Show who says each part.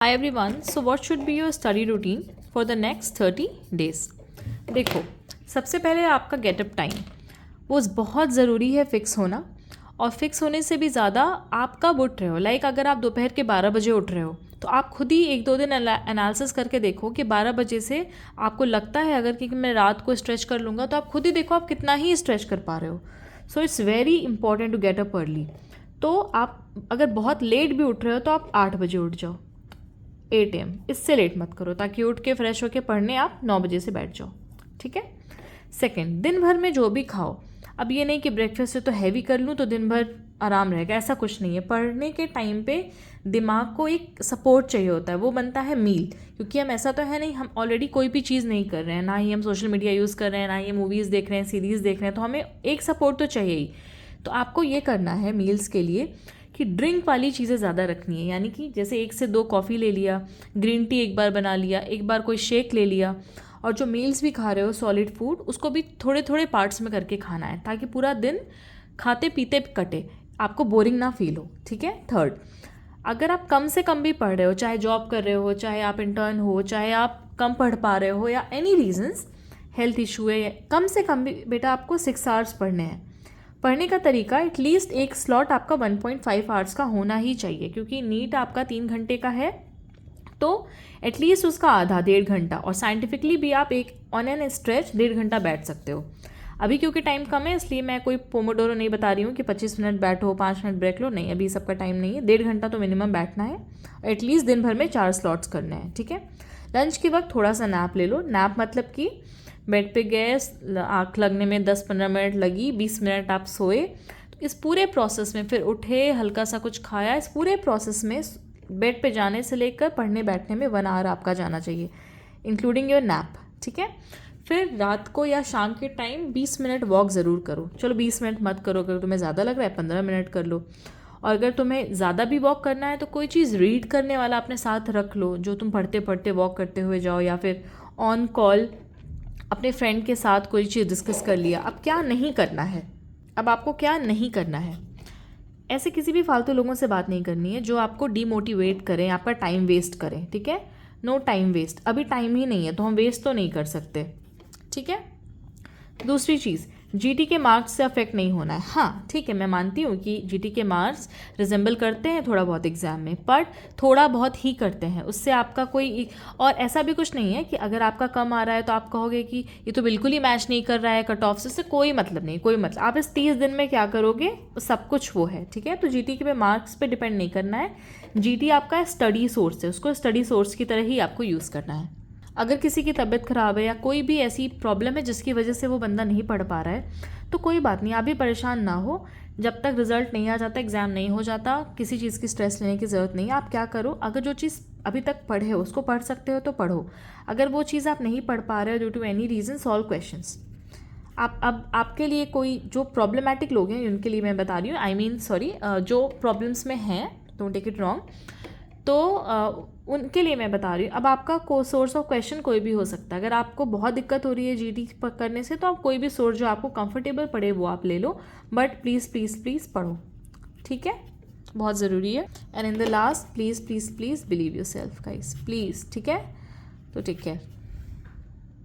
Speaker 1: Hi everyone, so what should be your study routine for the next 30 days? देखो, सबसे पहले आपका getup time वो बहुत ज़रूरी है फिक्स होना। और फिक्स होने से भी ज़्यादा आप कब उठ रहे हो। अगर आप दोपहर के 12 बजे उठ रहे हो तो आप खुद ही एक दो दिन एनालिसिस करके देखो कि 12 बजे से आपको लगता है अगर कि मैं रात को स्ट्रेच कर लूँगा, तो आप खुद ही देखो आप कितना ही स्ट्रेच कर पा रहे हो। So it's very important to get up early. तो आप अगर बहुत लेट भी उठ रहे हो तो आप 8 बजे उठ जाओ, 8 AM, इससे लेट मत करो, ताकि उठ के फ्रेश होके पढ़ने आप 9 बजे से बैठ जाओ। ठीक है। सेकंड, दिन भर में जो भी खाओ, अब ये नहीं कि ब्रेकफास्ट से तो हैवी कर लूँ तो दिन भर आराम रहेगा, ऐसा कुछ नहीं है। पढ़ने के टाइम पे दिमाग को एक सपोर्ट चाहिए होता है, वो बनता है मील। क्योंकि हम ऐसा तो है नहीं, हम ऑलरेडी कोई भी चीज़ नहीं कर रहे हैं, ना ही हम सोशल मीडिया यूज़ कर रहे हैं, ना ही मूवीज़ देख रहे हैं, सीरीज़ देख रहे हैं, तो हमें एक सपोर्ट तो चाहिए ही। तो आपको ये करना है मील्स के लिए कि ड्रिंक वाली चीज़ें ज़्यादा रखनी है, यानी कि जैसे 1 से 2 कॉफ़ी ले लिया, ग्रीन टी एक बार बना लिया, एक बार कोई शेक ले लिया। और जो मील्स भी खा रहे हो सॉलिड फूड, उसको भी थोड़े थोड़े पार्ट्स में करके खाना है, ताकि पूरा दिन खाते पीते कटे, आपको बोरिंग ना फील हो। ठीक है। थर्ड, अगर आप कम से कम भी पढ़ रहे हो, चाहे जॉब कर रहे हो, चाहे आप इंटर्न हो, चाहे आप कम पढ़ पा रहे हो, या एनी रीजंस, हेल्थ इशू है, कम से कम भी बेटा आपको 6 आवर्स पढ़ने हैं। पढ़ने का तरीका, एटलीस्ट एक स्लॉट आपका 1.5 आवर्स का होना ही चाहिए, क्योंकि नीट आपका 3 घंटे का है, तो एटलीस्ट उसका आधा 1.5 घंटा। और साइंटिफिकली भी आप एक ऑन एन स्ट्रेच 1.5 घंटा बैठ सकते हो। अभी क्योंकि टाइम कम है, इसलिए मैं कोई पोमोडोरो नहीं बता रही हूँ कि 25 मिनट बैठो 5 मिनट ब्रेक लो, नहीं, अभी सबका टाइम नहीं है। 1.5 घंटा तो मिनिमम बैठना है, एटलीस्ट दिन भर में 4 स्लॉट्स करने हैं। ठीक है। लंच के वक्त थोड़ा सा नैप ले लो। नैप मतलब कि बेड पे गए, आँख लगने में 10-15 मिनट लगी, 20 मिनट आप सोए, तो इस पूरे प्रोसेस में फिर उठे, हल्का सा कुछ खाया, इस पूरे प्रोसेस में बेड पे जाने से लेकर पढ़ने बैठने में 1 आवर आपका जाना चाहिए, इंक्लूडिंग योर नैप। ठीक है। फिर रात को या शाम के टाइम 20 मिनट वॉक ज़रूर करो। चलो 20 मिनट मत करो, अगर तुम्हें ज़्यादा लग रहा है 15 मिनट कर लो। और अगर तुम्हें ज़्यादा भी वॉक करना है तो कोई चीज़ रीड करने वाला अपने साथ रख लो, जो तुम पढ़ते पढ़ते वॉक करते हुए जाओ, या फिर ऑन कॉल अपने फ्रेंड के साथ कोई चीज़ डिस्कस कर लिया। अब क्या नहीं करना है, अब आपको क्या नहीं करना है, ऐसे किसी भी फालतू लोगों से बात नहीं करनी है जो आपको डीमोटिवेट करें, आपका टाइम वेस्ट करें। ठीक है। नो टाइम वेस्ट, अभी टाइम ही नहीं है तो हम वेस्ट तो नहीं कर सकते। ठीक है। दूसरी चीज़, जीटी के मार्क्स से अफेक्ट नहीं होना है। हाँ ठीक है, मैं मानती हूँ कि जीटी के मार्क्स रिजेंबल करते हैं थोड़ा बहुत एग्जाम में, पर थोड़ा बहुत ही करते हैं, उससे आपका कोई, और ऐसा भी कुछ नहीं है कि अगर आपका कम आ रहा है तो आप कहोगे कि ये तो बिल्कुल ही मैच नहीं कर रहा है कट ऑफ से, उससे कोई मतलब नहीं, कोई मतलब। आप इस 30 दिन में क्या करोगे सब कुछ वो है। ठीक है। तो जीटी के मार्क्स पे डिपेंड नहीं करना है। जीटी आपका स्टडी सोर्स है, उसको स्टडी सोर्स की तरह ही आपको यूज़ करना है। अगर किसी की तबीयत ख़राब है या कोई भी ऐसी प्रॉब्लम है जिसकी वजह से वो बंदा नहीं पढ़ पा रहा है, तो कोई बात नहीं, आप भी परेशान ना हो। जब तक रिजल्ट नहीं आ जाता, एग्ज़ाम नहीं हो जाता, किसी चीज़ की स्ट्रेस लेने की ज़रूरत नहीं है। आप क्या करो, अगर जो चीज़ अभी तक पढ़े हो उसको पढ़ सकते हो तो पढ़ो। अगर वो चीज़ आप नहीं पढ़ पा रहे हो due to any reason, solve questions. आप अब आपके लिए कोई जो प्रॉब्लमेटिक लोग हैं उनके लिए मैं बता रही हूँ, सॉरी, जो प्रॉब्लम्स में हैं, डोंट टेक इट रॉन्ग, तो उनके लिए मैं बता रही हूँ। अब आपका सोर्स ऑफ क्वेश्चन कोई भी हो सकता है। अगर आपको बहुत दिक्कत हो रही है जीटी करने से, तो आप कोई भी सोर्स जो आपको कंफर्टेबल पड़े वो आप ले लो, बट प्लीज़ प्लीज़ प्लीज़ पढ़ो। ठीक है, बहुत ज़रूरी है। And in the last, please please please believe your self guys, please. ठीक है, तो टेक केयर।